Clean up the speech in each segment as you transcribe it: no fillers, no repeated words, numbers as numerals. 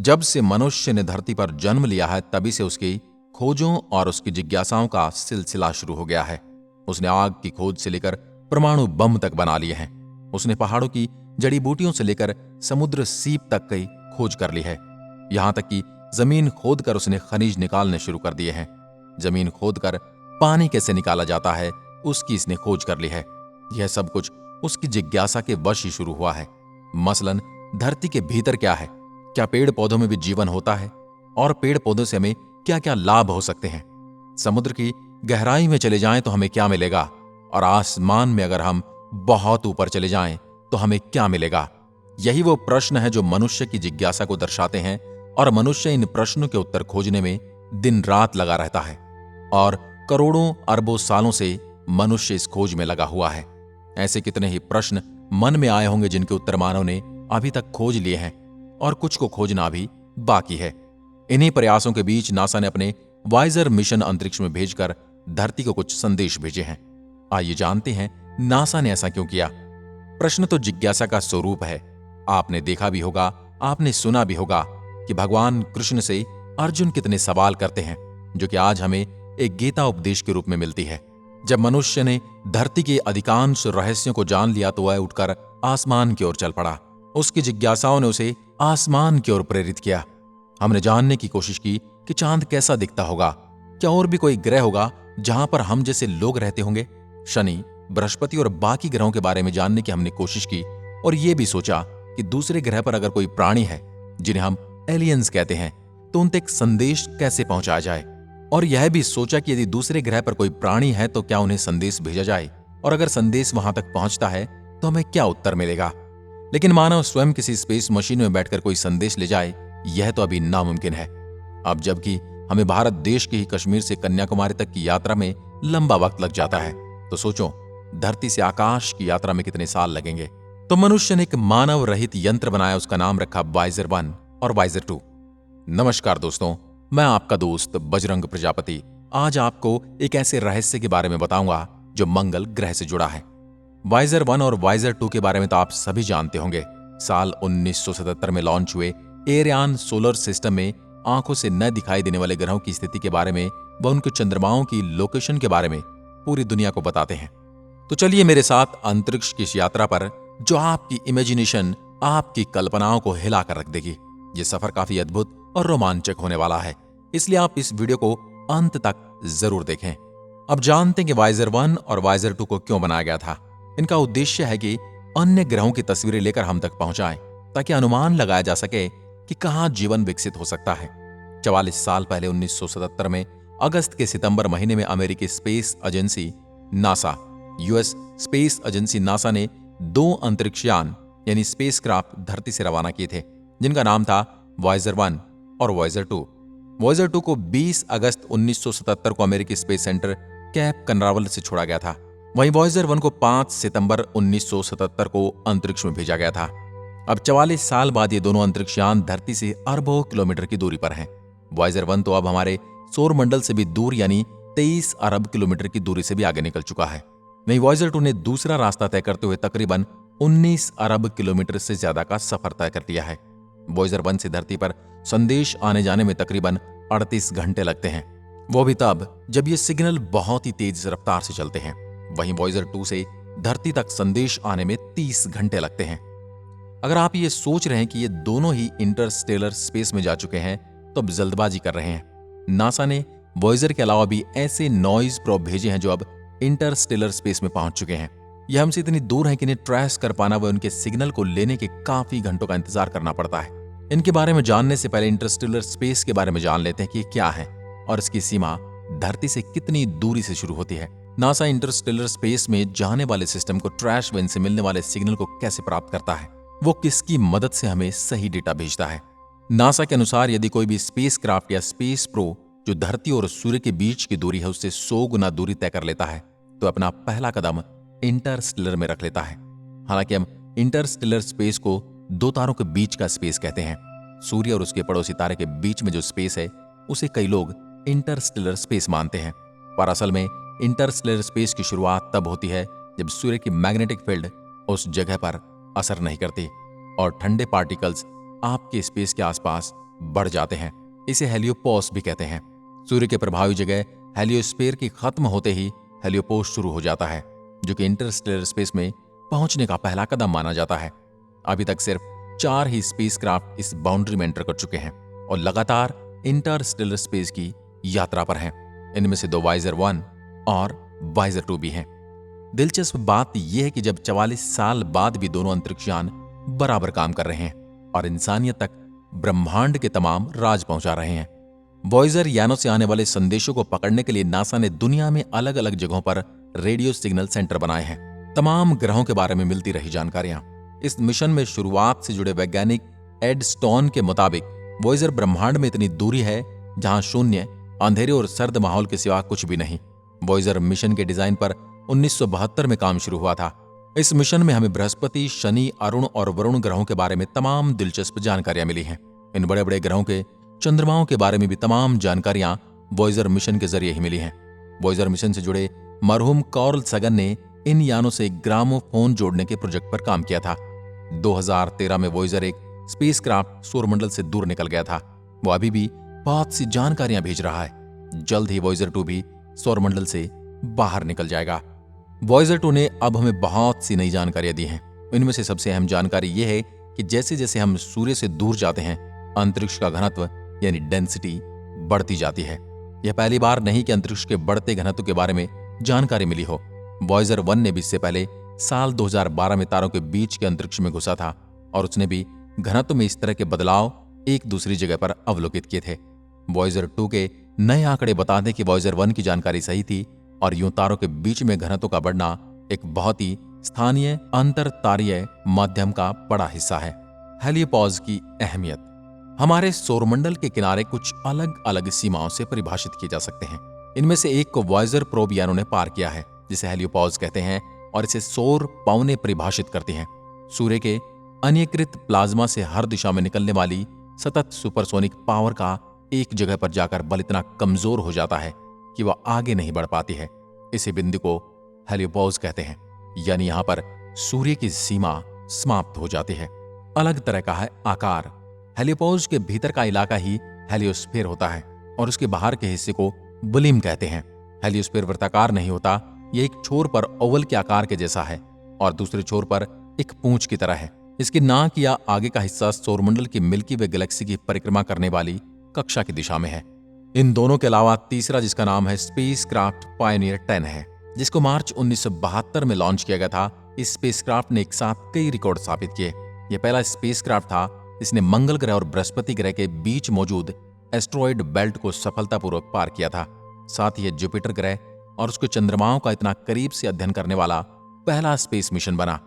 जब से मनुष्य ने धरती पर जन्म लिया है तभी से उसकी खोजों और उसकी जिज्ञासाओं का सिलसिला शुरू हो गया है। उसने आग की खोज से लेकर परमाणु बम तक बना लिए हैं। उसने पहाड़ों की जड़ी बूटियों से लेकर समुद्र सीप तक की खोज कर ली है। यहां तक कि जमीन खोदकर उसने खनिज निकालने शुरू कर दिए हैं। जमीन खोदकर पानी कैसे निकाला जाता है उसकी इसने खोज कर ली है। यह सब कुछ उसकी जिज्ञासा के वश ही शुरू हुआ है। मसलन धरती के भीतर क्या है, क्या पेड़ पौधों में भी जीवन होता है, और पेड़ पौधों से हमें क्या क्या लाभ हो सकते हैं। समुद्र की गहराई में चले जाएं तो हमें क्या मिलेगा, और आसमान में अगर हम बहुत ऊपर चले जाएं तो हमें क्या मिलेगा। यही वो प्रश्न है जो मनुष्य की जिज्ञासा को दर्शाते हैं, और मनुष्य इन प्रश्नों के उत्तर खोजने में दिन रात लगा रहता है। और करोड़ों अरबों सालों से मनुष्य इस खोज में लगा हुआ है। ऐसे कितने ही प्रश्न मन में आए होंगे जिनके उत्तर मानव ने अभी तक खोज लिए हैं, और कुछ को खोजना भी बाकी है। इन्हीं प्रयासों के बीच नासा ने अपने वाइजर मिशन अंतरिक्ष में भेजकर धरती को कुछ संदेश भेजे हैं। आइए जानते हैं नासा ने ऐसा क्यों किया। प्रश्न तो जिज्ञासा का स्वरूप है। आपने देखा भी होगा, आपने सुना भी होगा कि भगवान कृष्ण से अर्जुन कितने सवाल करते हैं, जो कि आज हमें एक गीता उपदेश के रूप में मिलती है। जब मनुष्य ने धरती के अधिकांश रहस्यों को जान लिया तो वह उठकर आसमान की ओर चल पड़ा। उसकी जिज्ञासाओं ने उसे आसमान की ओर प्रेरित किया। हमने जानने की कोशिश की कि चांद कैसा दिखता होगा, क्या और भी कोई ग्रह होगा जहां पर हम जैसे लोग रहते होंगे। शनि, बृहस्पति और बाकी ग्रहों के बारे में जानने की हमने कोशिश की, और यह भी सोचा कि दूसरे ग्रह पर अगर कोई प्राणी है जिन्हें हम एलियंस कहते हैं तो उन तक संदेश कैसे पहुंचाया जाए। और यह भी सोचा कि यदि दूसरे ग्रह पर कोई प्राणी है तो क्या उन्हें संदेश भेजा जाए, और अगर संदेश वहां तक पहुंचता है तो हमें क्या उत्तर मिलेगा। लेकिन मानव स्वयं किसी स्पेस मशीन में बैठकर कोई संदेश ले जाए, यह तो अभी नामुमकिन है। अब जबकि हमें भारत देश के ही कश्मीर से कन्याकुमारी तक की यात्रा में लंबा वक्त लग जाता है, तो सोचो धरती से आकाश की यात्रा में कितने साल लगेंगे। तो मनुष्य ने एक मानव रहित यंत्र बनाया, उसका नाम रखा वाइजर 1 और वाइजर 2। नमस्कार दोस्तों, मैं आपका दोस्त बजरंग प्रजापति आज आपको एक ऐसे रहस्य के बारे में बताऊंगा जो मंगल ग्रह से जुड़ा है। वाइजर 1 और वाइजर 2 के बारे में तो आप सभी जानते होंगे। साल 1977 में लॉन्च हुए एरियान सोलर सिस्टम में आंखों से न दिखाई देने वाले ग्रहों की स्थिति के बारे में व उनके चंद्रमाओं की लोकेशन के बारे में पूरी दुनिया को बताते हैं। तो चलिए मेरे साथ अंतरिक्ष की इस यात्रा पर, जो आपकी इमेजिनेशन, आपकी कल्पनाओं को हिलाकर रख देगी। ये सफर काफी अद्भुत और रोमांचक होने वाला है, इसलिए आप इस वीडियो को अंत तक जरूर देखें। अब जानते हैं कि वाइजर 1 और वाइजर 2 को क्यों बनाया गया था। इनका उद्देश्य है कि अन्य ग्रहों की तस्वीरें लेकर हम तक पहुंचाएं, ताकि अनुमान लगाया जा सके कि कहां जीवन विकसित हो सकता है। 44 साल पहले 1977 में अगस्त के सितंबर महीने में अमेरिकी space agency NASA, US space agency NASA ने 2 अंतरिक्षयान यानी स्पेसक्राफ्ट धरती से रवाना किए थे, जिनका नाम था वाइजर 1 और वाइजर 2। वाइजर 2 को 20 अगस्त 1977 को अमेरिकी स्पेस सेंटर कैप कनावरल से छोड़ा गया था। वहीं वाइजर 1 को 5 सितंबर 1977 को अंतरिक्ष में भेजा गया था। अब 44 साल बाद ये दोनों अंतरिक्षयान धरती से अरबों किलोमीटर की दूरी पर हैं। वाइजर 1 तो अब हमारे सौर मंडल से भी दूर यानी 23 अरब किलोमीटर की दूरी से भी आगे निकल चुका है। वहीं वाइजर 2 ने दूसरा रास्ता तय करते हुए तकरीबन 19 अरब किलोमीटर से ज्यादा का सफर तय कर लिया है। वाइजर 1 से धरती पर संदेश आने जाने में तकरीबन 38 घंटे लगते हैं, वो भी तब जब ये सिग्नल बहुत ही तेज रफ्तार से चलते हैं। वहीं वाइजर 2 से धरती तक संदेश आने में 30 घंटे लगते हैं। अगर आप ये सोच रहे हैं कि ये दोनों ही इंटरस्टेलर स्पेस में जा चुके हैं तो अब जल्दबाजी कर रहे हैं। नासा ने वाइजर के अलावा भी ऐसे नॉइज प्रोब भेजे हैं जो अब इंटरस्टेलर स्पेस में पहुंच चुके हैं। यह हमसे इतनी दूर है कि इन्हें ट्रेस कर पाना व उनके सिग्नल को लेने के काफी घंटों का इंतजार करना पड़ता है। इनके बारे में जानने से पहले इंटरस्टेलर स्पेस के बारे में जान लेते हैं कि ये क्या है और इसकी सीमा धरती से कितनी दूरी से शुरू होती है। नासा इंटरस्टेलर स्पेस में जाने वाले सिस्टम को ट्रैश वेन से मिलने वाले सिग्नल को कैसे प्राप्त करता है, वो किसकी मदद से हमें सही डेटा भेजता है। नासा के अनुसार यदि कोई भी स्पेसक्राफ्ट या स्पेस प्रो जो धरती और सूर्य के बीच की दूरी है उससे 100 गुना दूरी तय कर लेता है तो अपना पहला कदम इंटरस्टेलर में रख लेता है। हालांकि हम इंटरस्टेलर स्पेस को 2 तारों के बीच का स्पेस कहते हैं। सूर्य और उसके पड़ोसी तारे के बीच में जो स्पेस है उसे कई लोग इंटरस्टेलर स्पेस मानते हैं, पर असल में इंटरस्टेलर स्पेस की शुरुआत तब होती है जब सूर्य की मैग्नेटिक फील्ड उस जगह पर असर नहीं करती और ठंडे पार्टिकल्स आपके स्पेस के आसपास बढ़ जाते हैं। इसे हेलियोपोस भी कहते हैं। सूर्य के प्रभावी जगह हेलियोस्फीयर की खत्म होते ही हेलियोपोस शुरू हो जाता है, जो कि इंटरस्टेलर स्पेस में पहुंचने का पहला कदम माना जाता है। अभी तक सिर्फ 4 ही स्पेसक्राफ्ट इस बाउंड्री में एंटर कर चुके हैं और लगातार इंटरस्टेलर स्पेस की यात्रा पर हैं। इनमें से 2 वाइजर 1 और वाइजर 2 भी हैं। दिलचस्प बात यह है कि जब 44 साल बाद भी दोनों अंतरिक्षयान बराबर काम कर रहे हैं और इंसानियत तक ब्रह्मांड के तमाम राज पहुंचा रहे हैं। वॉयजर यानों से आने वाले संदेशों को पकड़ने के लिए नासा ने दुनिया में अलग अलग जगहों पर रेडियो सिग्नल सेंटर बनाए हैं। तमाम ग्रहों के बारे में मिलती रही जानकारियां। इस मिशन में शुरुआत से जुड़े वैज्ञानिक एड स्टोन के मुताबिक वॉयजर ब्रह्मांड में इतनी दूरी है जहां शून्य, अंधेरे और सर्द माहौल के सिवा कुछ भी नहीं। वॉयजर मिशन के डिजाइन पर 1972 में काम शुरू हुआ था। इस मिशन में हमें बृहस्पति, शनि, अरुण और वरुण ग्रहों के बारे में तमाम दिलचस्प जानकारियां मिली हैं। इन बड़े बड़े ग्रहों के चंद्रमाओं के बारे में भी तमाम जानकारियां वॉयजर मिशन के जरिए ही मिली हैं। वॉयजर मिशन से जुड़े मरहूम कार्ल सगन ने इन यानों से ग्रामोफोन जोड़ने के प्रोजेक्ट पर काम किया था। 2013 में वॉयजर एक स्पेसक्राफ्ट सौरमंडल से दूर निकल गया था। वो अभी भी बहुत सी जानकारियां भेज रहा है। जल्द ही वॉयजर 2 भी सौरमंडल से बाहर निकल जाएगा। वॉयजर 2 ने अब हमें बहुत सी नई जानकारियां दी हैं। इनमें से सबसे अहम जानकारी यह है कि जैसे जैसे हम सूर्य से दूर जाते हैं, अंतरिक्ष का घनत्व यानी डेंसिटी बढ़ती जाती है। यह पहली बार नहीं कि अंतरिक्ष के बढ़ते घनत्व के बारे में जानकारी मिली हो। वॉयजर 1 ने भी इससे पहले साल 2012 में तारों के बीच के अंतरिक्ष में घुसा था और उसने भी घनत्व में इस तरह के बदलाव एक दूसरी जगह पर अवलोकित किए थे। वॉयजर 2 के नए आंकड़े बताते हैं कि वॉयजर 1 की जानकारी सही थी और यूं तारों के बीच में घनत्व का बढ़ना एक बहुत ही स्थानीय अंतरतारीय माध्यम का बड़ा हिस्सा है। हेलियोपोज की अहमियत हमारे सौरमंडल के किनारे कुछ अलग अलग सीमाओं से परिभाषित किए जा सकते हैं। इनमें से एक को वॉयजर प्रोब यानों ने पार किया है, जिसे हेलियोपोज कहते हैं, और इसे सौर पवनें परिभाषित करती हैं। सूर्य के अनियकृत प्लाज्मा से हर दिशा में निकलने वाली सतत सुपरसोनिक पावर का एक जगह पर जाकर बल इतना कमजोर हो जाता है कि वह आगे नहीं बढ़ पाती है। इसी बिंदु को हेलियोपोज कहते हैं, यानी यहां पर सूर्य की सीमा समाप्त हो जाती है। अलग तरह का है आकार। हेलियोपोज के भीतर का इलाका ही हेलियोस्फीयर होता है और उसके बाहर के हिस्से को बुलिम कहते हैं। हेलियोस्फीयर वृत्ताकार नहीं होता, यह एक छोर पर ओवल के आकार के जैसा है और दूसरे छोर पर एक पूंछ की तरह है। इसकी नाक या आगे का हिस्सा सौरमंडल की मिल्की वे गैलेक्सी की परिक्रमा करने वाली कक्षा की दिशा में है। इन दोनों के अलावा तीसरा, जिसका नाम है स्पेसक्राफ्ट पायनियर 10 है, जिसको मार्च 1972 में लॉन्च किया गया था। इस स्पेसक्राफ्ट ने एक साथ कई रिकॉर्ड स्थापित किए। यह पहला स्पेसक्राफ्ट था जिसने मंगल ग्रह और बृहस्पति ग्रह के बीच मौजूद एस्ट्रॉयड बेल्ट को सफलतापूर्वक पार किया था। साथ ही यह जुपिटर ग्रह और उसके चंद्रमाओं का इतना करीब से अध्ययन करने वाला पहला स्पेस मिशन बना।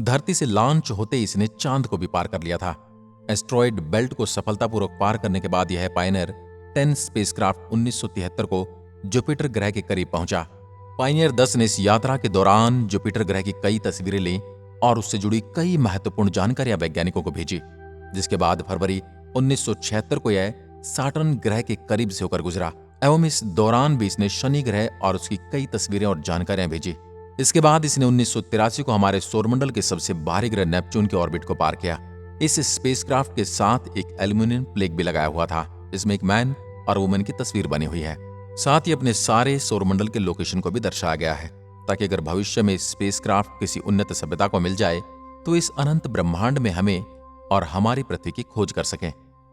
धरती से लॉन्च होते ही इसने चांद को भी पार कर लिया था। एस्ट्रॉयड बेल्ट को सफलतापूर्वक पार करने के बाद यह पायनियर 10 स्पेसक्राफ्ट 1973 को जुपिटर ग्रह के करीब पहुंचा। पायनियर 10 ने इस यात्रा के दौरान जुपिटर ग्रह की कई तस्वीरें ली और उससे जुड़ी कई महत्वपूर्ण जानकारियां वैज्ञानिकों को भेजी, जिसके बाद फरवरी 1976 को यह सैटर्न ग्रह के करीब से होकर गुजरा एवं इस दौरान भी इसने शनि ग्रह और उसकी कई तस्वीरें और जानकारियां भेजी। इसके बाद इसने 1983 को हमारे सौरमंडल के सबसे बाहरी ग्रह नेपच्यून के ऑर्बिट को पार किया। इस स्पेसक्राफ्ट के साथ एक एल्यूमिनियम प्लेट भी लगाया हुआ था, जिसमें एक मैन और वुमेन की तस्वीर बनी हुई है। साथ ही अपने सारे सौरमंडल के लोकेशन को भी दर्शाया गया है, ताकि अगर भविष्य में स्पेसक्राफ्ट किसी उन्नत सभ्यता को मिल जाए तो इस अनंत ब्रह्मांड में हमें और हमारी पृथ्वी की खोज कर सकें।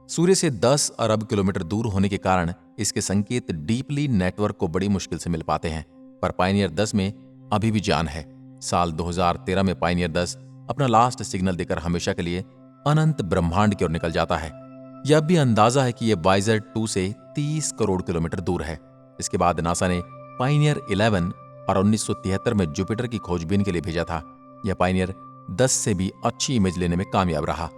सूर्य से 10 अरब किलोमीटर दूर होने के कारण इसके संकेत डीपली नेटवर्क को बड़ी मुश्किल से मिल पाते हैं, पर पायनियर 10 में अभी भी जान है। साल 2013 में पायनियर 10 अपना लास्ट सिग्नल देकर हमेशा के लिए अनंत ब्रह्मांड की ओर निकल जाता है। यह भी अंदाजा है कि यह वाइजर 2 से 30 करोड़ किलोमीटर दूर है। इसके बाद नासा ने पायनियर 11 और 1973 में जुपिटर की खोजबीन के लिए भेजा था। यह पायनियर 10 से भी अच्छी इमेज लेने में कामयाब रहा।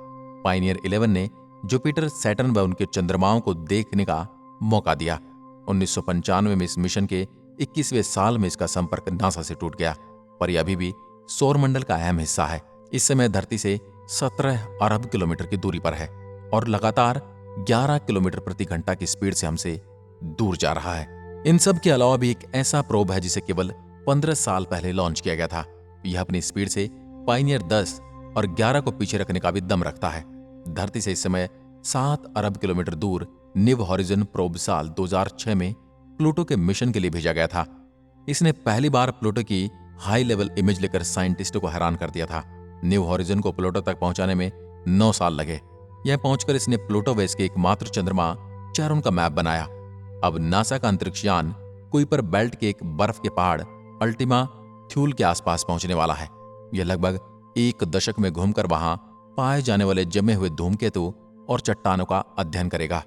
पायनियर 11 ने जुपिटर, सैटर्न व उनके चंद्रमाओं को देखने का मौका दिया। 1995 में इस मिशन के 21वें साल में इसका संपर्क नासा से टूट गया, पर यह अभी भी सौरमंडल का अहम हिस्सा है। इस समय धरती से 17 अरब किलोमीटर की दूरी पर है और लगातार 11 किलोमीटर प्रति घंटा की स्पीड से हमसे दूर जा रहा है। इन सब के अलावा भी एक ऐसा प्रोब है जिसे केवल 15 साल पहले लॉन्च किया गया था। यह अपनी स्पीड से पायनियर 10 और 11 को पीछे रखने का भी दम रखता है। धरती से इस समय 7 अरब किलोमीटर दूर न्यू हॉरिजन प्रोब साल 2006 में प्लूटो के मिशन के लिए भेजा गया था। इसने पहली बार प्लूटो की हाई लेवल इमेज लेकर साइंटिस्टों को हैरान कर दिया था। न्यू हॉरिजन को प्लूटो तक पहुंचाने में 9 साल लगे। यह पहुंचकर इसने प्लूटो वेस के एकमात्र चंद्रमा चैरोन का मैप बनाया। अब नासा का अंतरिक्षयान कुइपर बेल्ट के एक बर्फ के पहाड़ अल्टीमा थ्यूल के आसपास पहुंचने वाला है। यह लगभग 1 दशक में घूमकर वहां पाए जाने वाले जमे हुए धूमकेतु और चट्टानों का अध्ययन करेगा।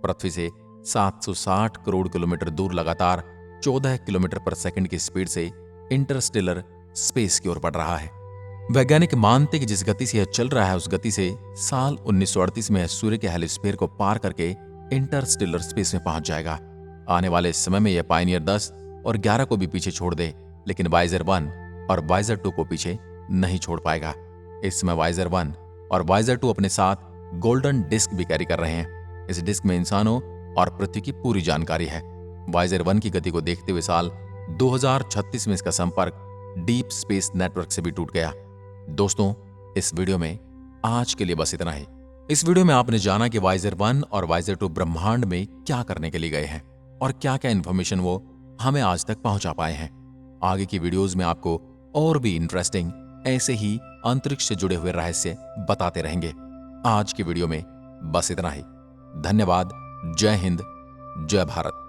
पृथ्वी से 760 करोड़ किलोमीटर दूर लगातार 14 किलोमीटर पर सेकंड की स्पीड से इंटरस्टेलर स्पेस की ओर बढ़ रहा है। वैज्ञानिक मानते कि जिस गति से यह चल रहा है उस गति से साल 1938 में सूर्य के हेलिस्फीयर को पार करके इंटरस्टेलर स्पेस में पहुंच जाएगा। आने वाले समय में यह पायनियर 10 और 11 को भी पीछे छोड़ दे, लेकिन वाइजर 1 और वाइजर 2 को पीछे नहीं छोड़ पाएगा। इस समय वाइजर 1 और वाइजर 2 अपने साथ गोल्डन डिस्क भी कैरी कर रहे हैं। इस डिस्क में इंसानों और पृथ्वी की पूरी जानकारी है। वाइजर 1 की गति को देखते हुए साल 2036 में इसका संपर्क डीप स्पेस नेटवर्क से भी टूट गया। दोस्तों, इस वीडियो में आज के लिए बस इतना ही। इस वीडियो में आपने जाना कि वाइजर 1 और वाइजर 2 ब्रह्मांड में क्या करने के लिए गए हैं और क्या क्या इन्फॉर्मेशन वो हमें आज तक पहुंचा पाए हैं। आगे की वीडियोस में आपको और भी इंटरेस्टिंग ऐसे ही अंतरिक्ष से जुड़े हुए रहस्य बताते रहेंगे। आज की वीडियो में बस इतना ही। धन्यवाद। जय हिंद, जय भारत।